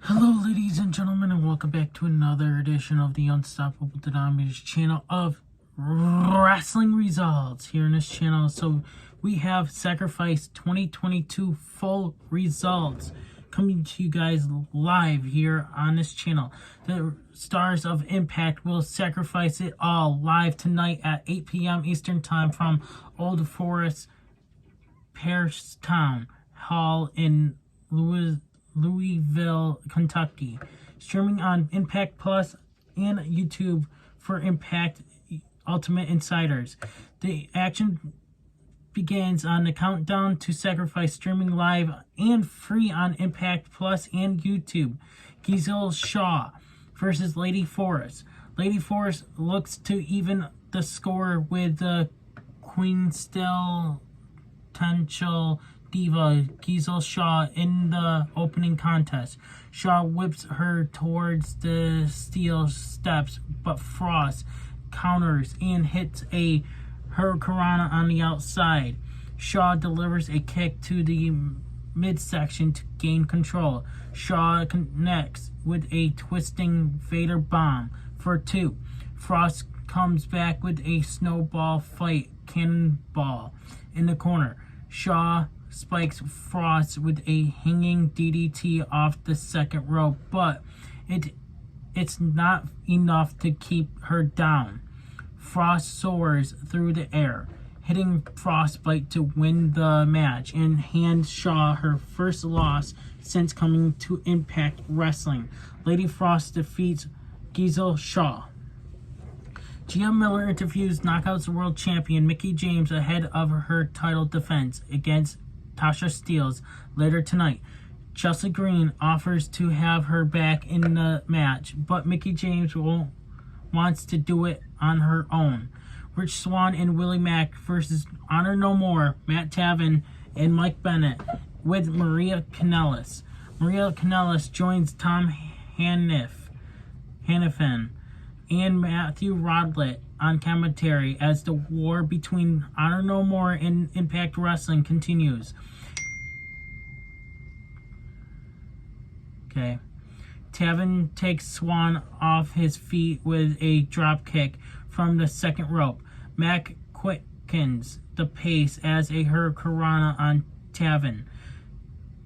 Hello, ladies and gentlemen, and welcome back to another edition of the Unstoppable Denominators channel of wrestling results here in this channel. So we have Sacrifice 2022 full results coming to you guys live here on this channel. The stars of Impact will sacrifice it all live tonight at 8 p.m. Eastern Time from Old Forest Perez Town Hall in Louisville, Kentucky. Streaming on Impact Plus and YouTube for Impact Ultimate Insiders. The action begins on the countdown to Sacrifice, streaming live and free on Impact Plus and YouTube. Giselle Shaw versus Lady Force. Lady Force looks to even the score with the quintessential diva Giselle Shaw in the opening contest. Shaw whips her towards the steel steps, but Frost counters and hits a hurricanrana on the outside. Shaw delivers a kick to the midsection to gain control. Shaw connects with a twisting Vader bomb for 2. Frost comes back with a snowball fight cannonball in the corner. Shaw spikes Frost with a hanging DDT off the second rope, but it's not enough to keep her down. Frost soars through the air, hitting Frostbite to win the match and hand Shaw her first loss since coming to Impact Wrestling. Lady Frost defeats Giselle Shaw. Gia Miller interviews Knockouts World Champion Mickie James ahead of her title defense against Tasha Steelz later tonight. Chelsea Green offers to have her back in the match, but Mickie James wants to do it on her own. Rich Swann and Willie Mack versus Honor No More, Matt Taven and Mike Bennett with Maria Kanellis. Maria Kanellis joins Tom Hannifan and Matthew Rodlett on commentary as the war between Honor No More and Impact Wrestling continues. Okay. Taven takes Swann off his feet with a drop kick from the second rope. Mack quickens the pace as a hurricanrana on Taven.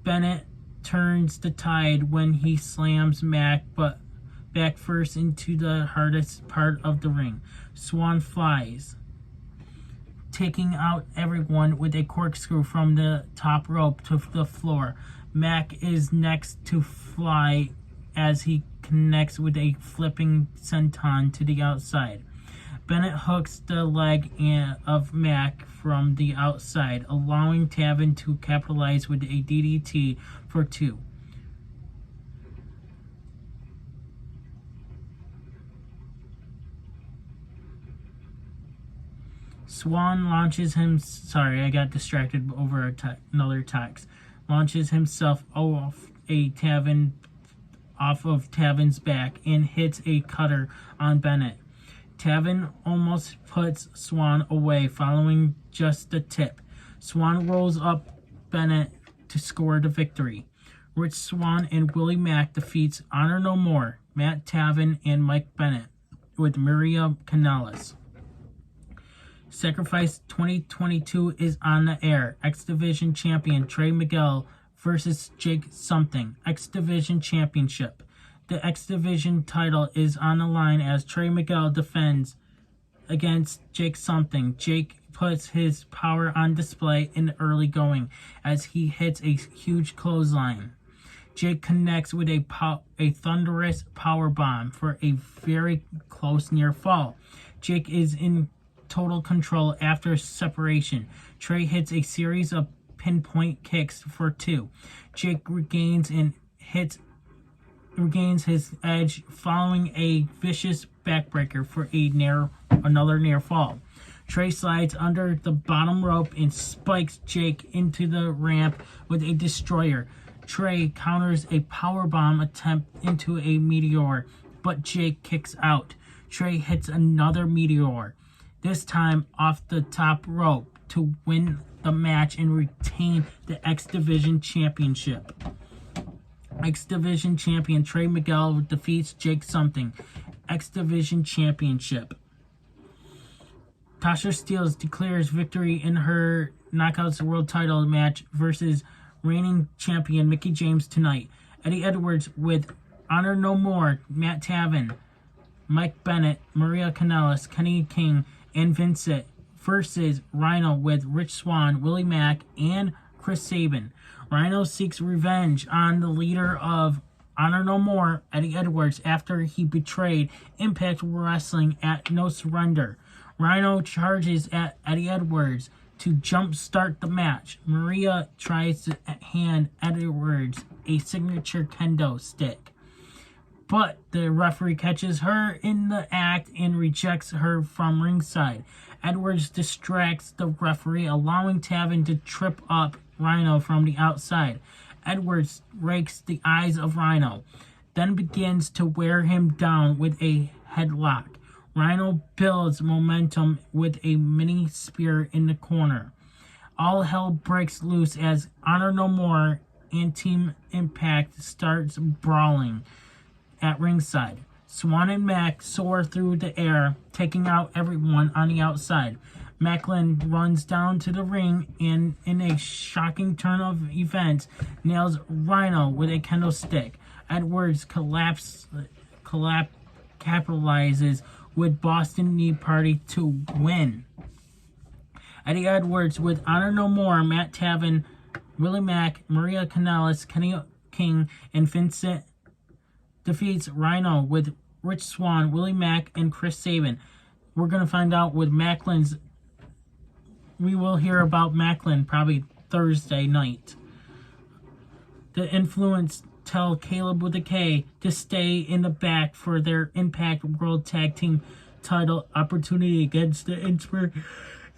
Bennett turns the tide when he slams Mack, but back first into the hardest part of the ring. Swann flies, taking out everyone with a corkscrew from the top rope to the floor. Mack is next to fly as he connects with a flipping senton to the outside. Bennett hooks the leg of Mack from the outside, allowing Taven to capitalize with a DDT for 2. Swann launches him. Sorry, I got distracted over another text. Launches himself off of Taven's back and hits a cutter on Bennett. Taven almost puts Swann away following just the tip. Swann rolls up Bennett to score the victory. Rich Swann and Willie Mack defeats Honor No More, Matt Taven and Mike Bennett with Maria Kanellis. Sacrifice 2022 is on the air. X Division Champion Trey Miguel versus Jake Something. X Division Championship. The X Division title is on the line as Trey Miguel defends against Jake Something. Jake puts his power on display in the early going as he hits a huge clothesline. Jake connects with a thunderous power bomb for a very close near fall. Jake is in total control after separation. Trey hits a series of pinpoint kicks for 2. Jake regains his edge following a vicious backbreaker for another near fall. Trey slides under the bottom rope and spikes Jake into the ramp with a destroyer. Trey counters a powerbomb attempt into a meteor, but Jake kicks out. Trey hits another meteor, this time off the top rope, to win the match and retain the X Division Championship. X Division champion Trey Miguel defeats Jake Something. X Division championship. Tasha Steelz declares victory in her Knockouts World title match versus reigning champion Mickie James tonight. Eddie Edwards with Honor No More, Matt Taven, Mike Bennett, Maria Kanellis, Kenny King, and Vincent versus Rhino with Rich Swann, Willie Mack, and Chris Sabin. Rhino seeks revenge on the leader of Honor No More, Eddie Edwards, after he betrayed Impact Wrestling at No Surrender. Rhino charges at Eddie Edwards to jumpstart the match. Maria tries to hand Edwards a signature kendo stick, but the referee catches her in the act and rejects her from ringside. Edwards distracts the referee, allowing Taven to trip up Rhino from the outside. Edwards rakes the eyes of Rhino, then begins to wear him down with a headlock. Rhino builds momentum with a mini spear in the corner. All hell breaks loose as Honor No More and Team Impact starts brawling at ringside. Swann and Mack soar through the air, taking out everyone on the outside. Macklin runs down to the ring and, in a shocking turn of events, nails Rhino with a kendo stick. Edwards capitalizes with Boston Knee Party to win. Eddie Edwards with Honor No More, Matt Taven, Willie Mack, Maria Kanellis, Kenny King, and Vincent defeats Rhino with Rich Swann, Willie Mack, and Chris Sabin. We're going to find out with Macklin's. We will hear about Macklin probably Thursday night. The Influence tell Caleb with a K to stay in the back for their Impact World Tag Team title opportunity against the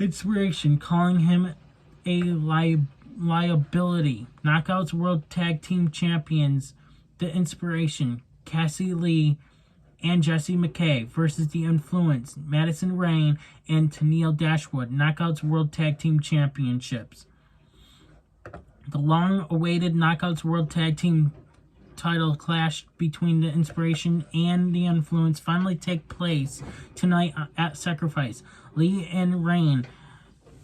Inspiration, calling him a liability. Knockouts World Tag Team Champions, the Inspiration, Cassie Lee and Jessie McKay versus the Influence, Madison Rayne and Tennille Dashwood, Knockouts World Tag Team Championships. The long-awaited Knockouts World Tag Team title clash between the Inspiration and the Influence finally take place tonight at Sacrifice. Lee and Rayne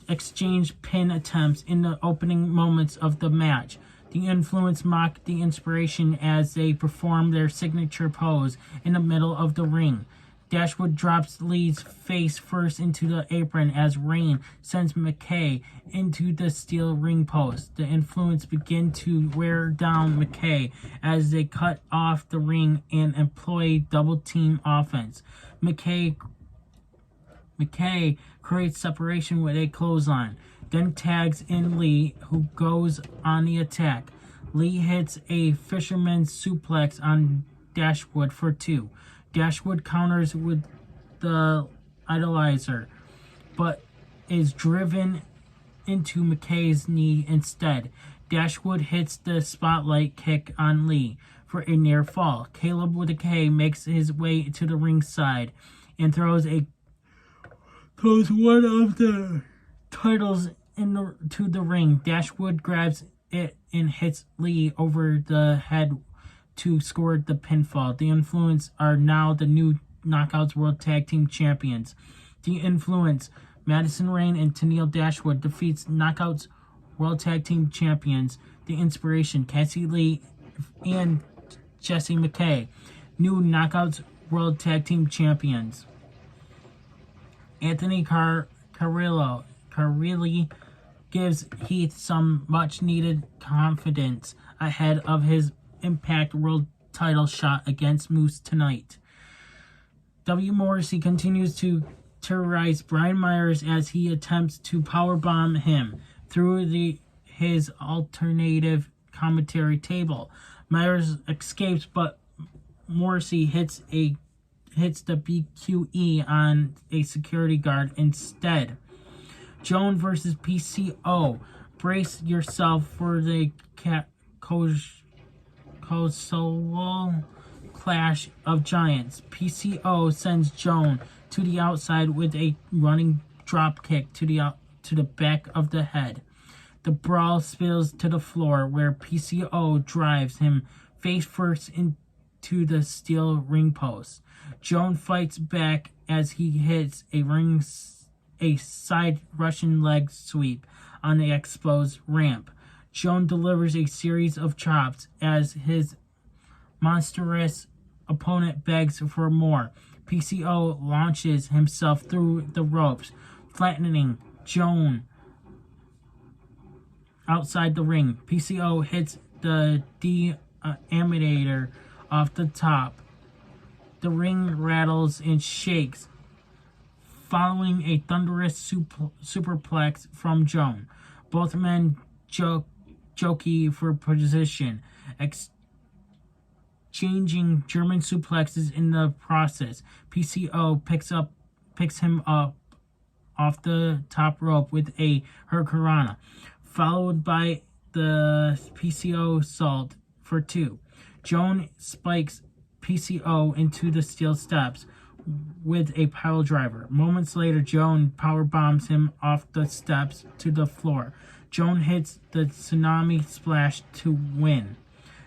exchange pin attempts in the opening moments of the match. The Influence mock the Inspiration as they perform their signature pose in the middle of the ring. Dashwood drops Lee's face first into the apron as Rayne sends McKay into the steel ring post. The Influence begin to wear down McKay as they cut off the ring and employ double team offense. McKay creates separation with a clothesline, then tags in Lee, who goes on the attack. Lee hits a fisherman's suplex on Dashwood for 2. Dashwood counters with the idolizer, but is driven into McKay's knee instead. Dashwood hits the spotlight kick on Lee for a near fall. Caleb with a K makes his way to the ringside and throws one of the titles to the ring. Dashwood grabs it and hits Lee over the head to score the pinfall. The Influence are now the new Knockouts World Tag Team Champions. The Influence, Madison Rayne and Tennille Dashwood defeats Knockouts World Tag Team Champions, The Inspiration, Cassie Lee and Jessie McKay, new Knockouts World Tag Team Champions. Anthony Carilli gives Heath some much-needed confidence ahead of his Impact World title shot against Moose tonight. W. Morrissey continues to terrorize Brian Myers as he attempts to powerbomb him through his alternative commentary table. Myers escapes, but Morrissey hits the BQE on a security guard instead. Joan versus PCO. Brace yourself for the colossal clash of giants. PCO sends Joan to the outside with a running drop kick to the back of the head. The brawl spills to the floor where PCO drives him face first into the steel ring post. Joan fights back as he hits a side Russian leg sweep on the exposed ramp. Joan delivers a series of chops as his monstrous opponent begs for more. PCO launches himself through the ropes, flattening Joan outside the ring. PCO hits the deaminator off the top. The ring rattles and shakes, following a thunderous superplex from Joan. Both men jockey for position, exchanging German suplexes in the process. PCO picks him up off the top rope with a hurricanrana, followed by the PCO salt for 2. Joan spikes PCO into the steel steps with a pile driver. Moments later, Joan power bombs him off the steps to the floor. Joan hits the tsunami splash to win.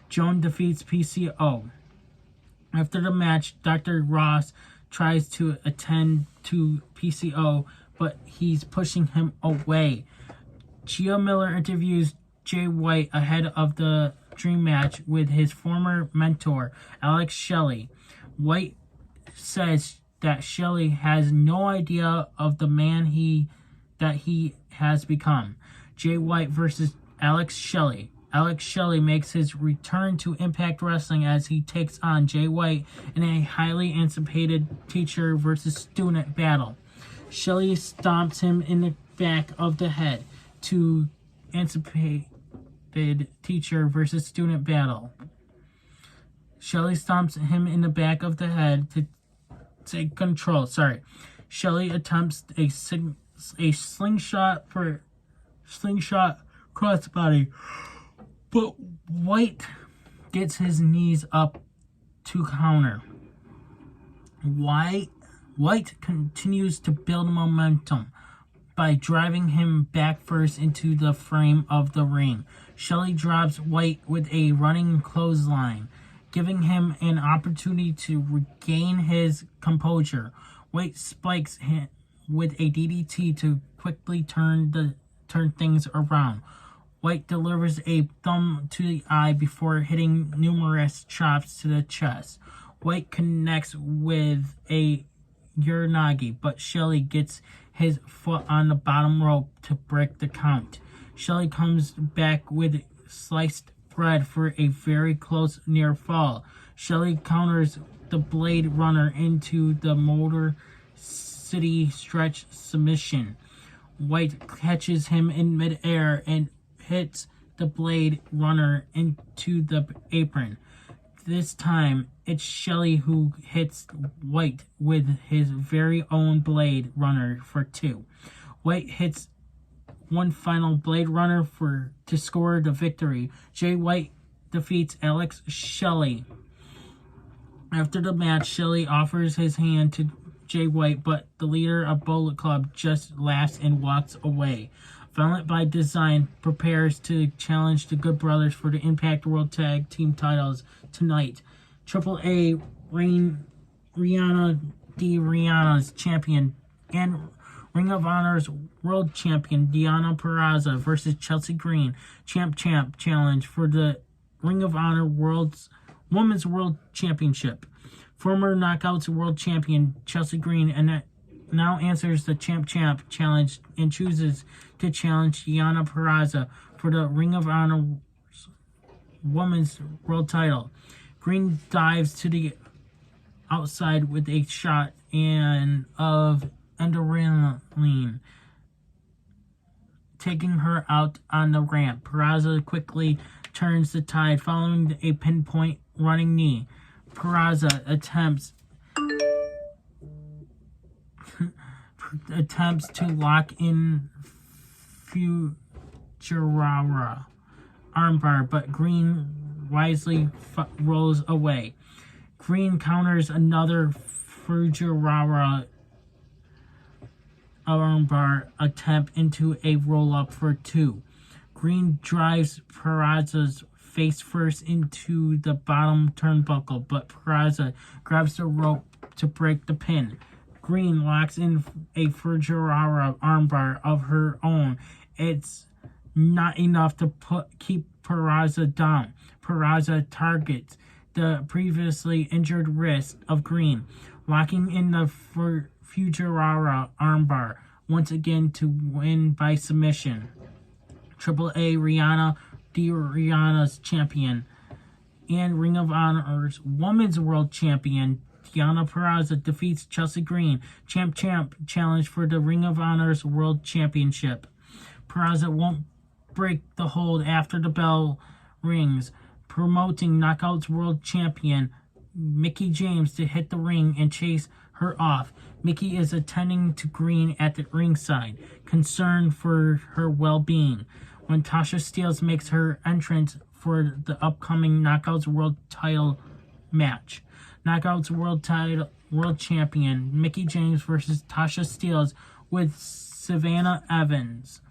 Joan defeats PCO. After the match, Dr. Ross tries to attend to PCO, but he's pushing him away. Gia Miller interviews Jay White ahead of the dream match with his former mentor, Alex Shelley. White says that Shelley has no idea of the man that he has become. Jay White versus Alex Shelley. Alex Shelley makes his return to Impact Wrestling as he takes on Jay White in a highly anticipated teacher versus student battle. Shelley stomps him in the back of the head to anticipated teacher versus student battle. Shelley stomps him in the back of the head to take control. Shelley attempts a slingshot crossbody, but White gets his knees up to counter. White continues to build momentum by driving him back first into the frame of the ring. Shelley drops White with a running clothesline, giving him an opportunity to regain his composure. White spikes him with a DDT to quickly turn things around. White delivers a thumb to the eye before hitting numerous chops to the chest. White connects with a Uranagi, but Shelley gets his foot on the bottom rope to break the count. Shelley comes back with sliced bread for a very close near fall. Shelley counters the Blade Runner into the Motor City Stretch submission. White catches him in midair and hits the Blade Runner into the apron. This time, it's Shelley who hits White with his very own Blade Runner for 2. White hits one final Blade Runner to score the victory. Jay White defeats Alex Shelley. After the match, Shelley offers his hand to Jay White, but the leader of Bullet Club just laughs and walks away. Violent by Design prepares to challenge the Good Brothers for the Impact World Tag Team titles tonight. AAA Rihanna's champion and Ring of Honor's world champion Deonna Purrazzo versus Chelsea Green champ challenge for the Ring of Honor Women's World Championship. Former Knockouts World Champion Chelsea Green and now answers the champ challenge and chooses to challenge Deonna Purrazzo for the Ring of Honor Women's World title. Green dives to the outside with a shot of adrenaline, taking her out on the ramp. Purrazzo quickly turns the tide following a pinpoint running knee. Purrazzo attempts to lock in Fujiwara armbar, but Green wisely rolls away. Green counters another Fujiwara armbar attempt into a roll-up for 2. Green drives Purrazzo's face first into the bottom turnbuckle, but Perez grabs the rope to break the pin. Green locks in a Fujiwara armbar of her own. It's not enough to keep Perez down. Perez targets the previously injured wrist of Green, locking in the Fujiwara armbar once again to win by submission. AAA Rihanna's champion, and Ring of Honor's Women's World Champion, Deonna Perez defeats Chelsea Green, champ challenge for the Ring of Honor's World Championship. Perez won't break the hold after the bell rings, promoting Knockouts World Champion Mickie James to hit the ring and chase her off. Mickie is attending to Green at the ringside, concerned for her well-being. When Tasha Steelz makes her entrance for the upcoming Knockouts World title match. Knockouts World Champion Mickie James versus Tasha Steelz with Savannah Evans.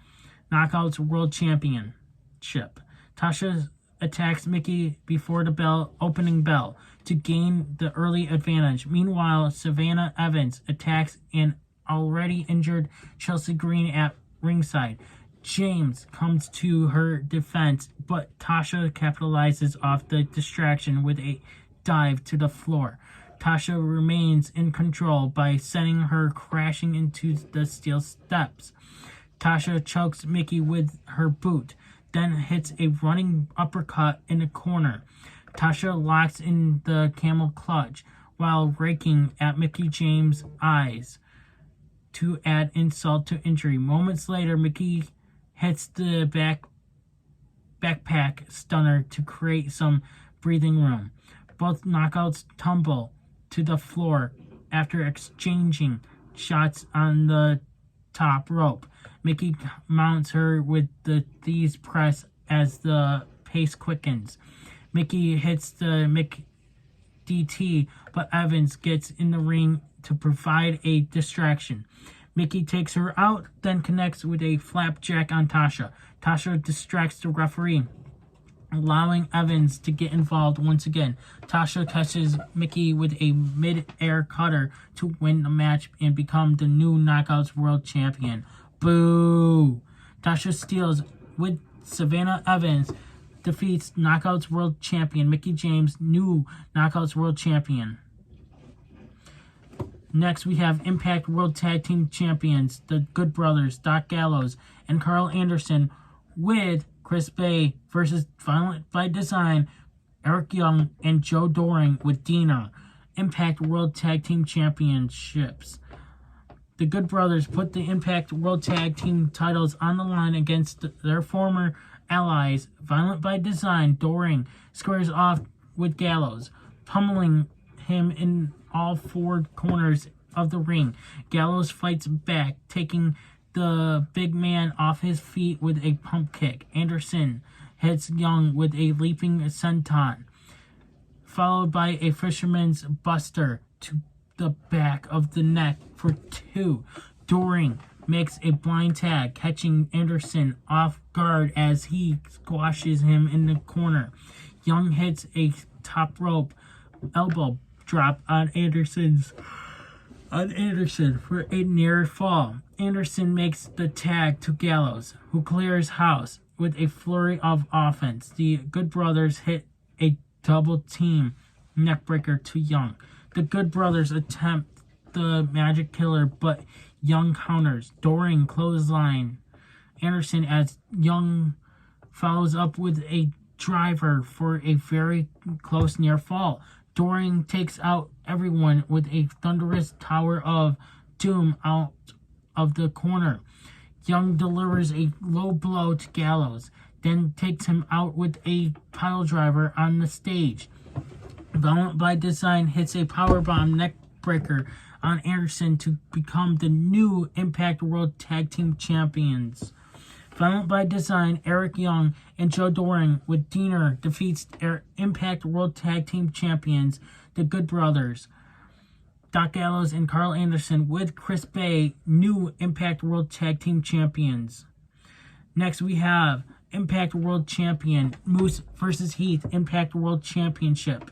Knockouts World Championship. Tasha attacks Mickie before the opening bell to gain the early advantage. Meanwhile, Savannah Evans attacks an already injured Chelsea Green at ringside. James comes to her defense, but Tasha capitalizes off the distraction with a dive to the floor. Tasha remains in control by sending her crashing into the steel steps. Tasha chokes Mickie with her boot, then hits a running uppercut in the corner. Tasha locks in the camel clutch while raking at Mickie James' eyes to add insult to injury. Moments later, Mickie hits the backpack stunner to create some breathing room. Both knockouts tumble to the floor after exchanging shots on the top rope. Mickie mounts her with the Thieves Press as the pace quickens. Mickie hits the DT, but Evans gets in the ring to provide a distraction. Mickie takes her out, then connects with a flapjack on Tasha. Tasha distracts the referee, allowing Evans to get involved once again. Tasha catches Mickie with a mid-air cutter to win the match and become the new Knockouts World Champion. Boo! Tasha Steelz with Savannah Evans defeats Knockouts World Champion Mickie James, new Knockouts World Champion. Next, we have Impact World Tag Team Champions, the Good Brothers, Doc Gallows, and Carl Anderson, with Chris Bay versus Violent by Design, Eric Young, and Joe Doring with Dina. Impact World Tag Team Championships. The Good Brothers put the Impact World Tag Team titles on the line against their former allies. Violent by Design, Doring squares off with Gallows, pummeling him in all four corners of the ring. Gallows fights back, taking the big man off his feet with a pump kick. Anderson hits Young with a leaping senton, followed by a fisherman's buster to the back of the neck for 2. Doring makes a blind tag, catching Anderson off guard as he squashes him in the corner. Young hits a top rope elbow drop on Anderson for a near fall. Anderson makes the tag to Gallows, who clears house with a flurry of offense. The Good Brothers hit a double team neckbreaker to Young. The Good Brothers attempt the Magic Killer, but Young counters. Doring clothesline Anderson as Young follows up with a driver for a very close near fall. Doring takes out everyone with a thunderous Tower of Doom out of the corner. Young delivers a low blow to Gallows, then takes him out with a pile driver on the stage. Violent by Design hits a powerbomb neckbreaker on Anderson to become the new Impact World Tag Team Champions. Violent by Design, Eric Young, and Joe Doring with Diener defeats Impact World Tag Team Champions, the Good Brothers, Doc Gallows, and Carl Anderson with Chris Bay, new Impact World Tag Team Champions. Next, we have Impact World Champion. Moose versus Heath, Impact World Championship.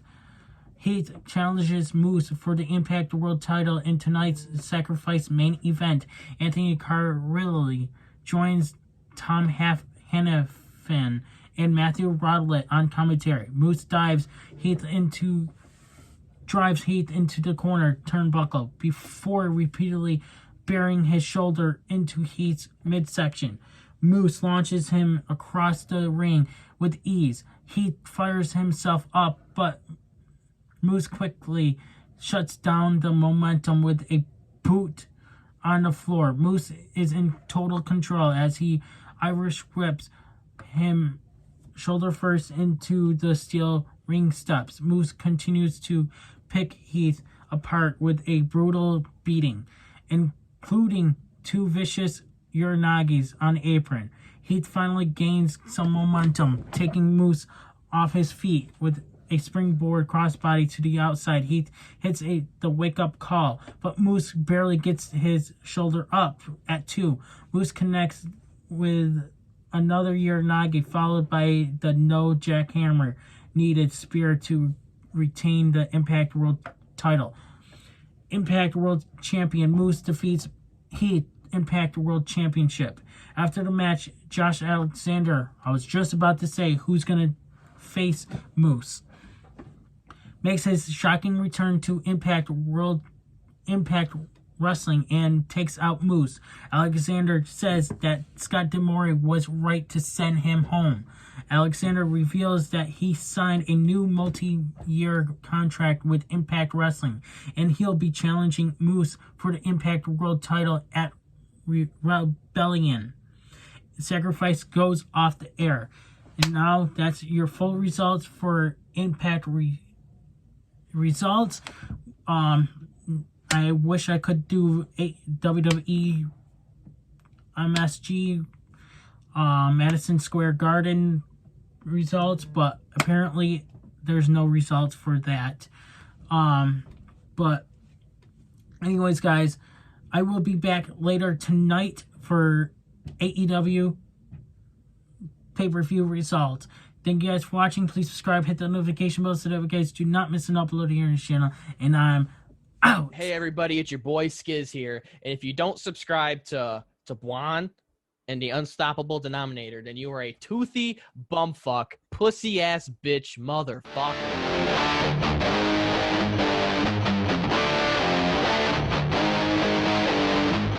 Heath challenges Moose for the Impact World title in tonight's Sacrifice main event. Anthony Carrilli joins Tom Hannafin and Matthew Rodlett on commentary. Moose drives Heath into the corner turnbuckle before repeatedly burying his shoulder into Heath's midsection. Moose launches him across the ring with ease. Heath fires himself up, but Moose quickly shuts down the momentum with a boot on the floor. Moose is in total control as he Irish whips him shoulder first into the steel ring steps. Moose continues to pick Heath apart with a brutal beating, including 2 vicious Uranagis on apron. Heath finally gains some momentum, taking Moose off his feet with a springboard crossbody to the outside. Heath hits the wake-up call, but Moose barely gets his shoulder up at 2. Moose connects with another Uranagi, followed by the no jackhammer needed spear to retain the Impact World title. Impact World Champion Moose defeats Heath, Impact World Championship. After the match, Josh Alexander, I was just about to say who's going to face Moose, makes his shocking return to Impact Wrestling and takes out Moose. Alexander says that Scott D'Amore was right to send him home. Alexander reveals that he signed a new multi-year contract with Impact Wrestling, and he'll be challenging Moose for the Impact World title at Rebellion. Sacrifice goes off the air. And now that's your full results for Impact results. I wish I could do a WWE MSG Madison Square Garden results, but apparently there's no results for that. But anyways, guys, I will be back later tonight for AEW pay-per-view results. Thank you guys for watching. Please subscribe, hit the notification bell so that you guys do not miss an upload here on this channel. And I'm out. Hey everybody, it's your boy Skiz here. And if you don't subscribe to Juan and the Unstoppable Denominator, then you are a toothy bumfuck, pussy ass bitch motherfucker.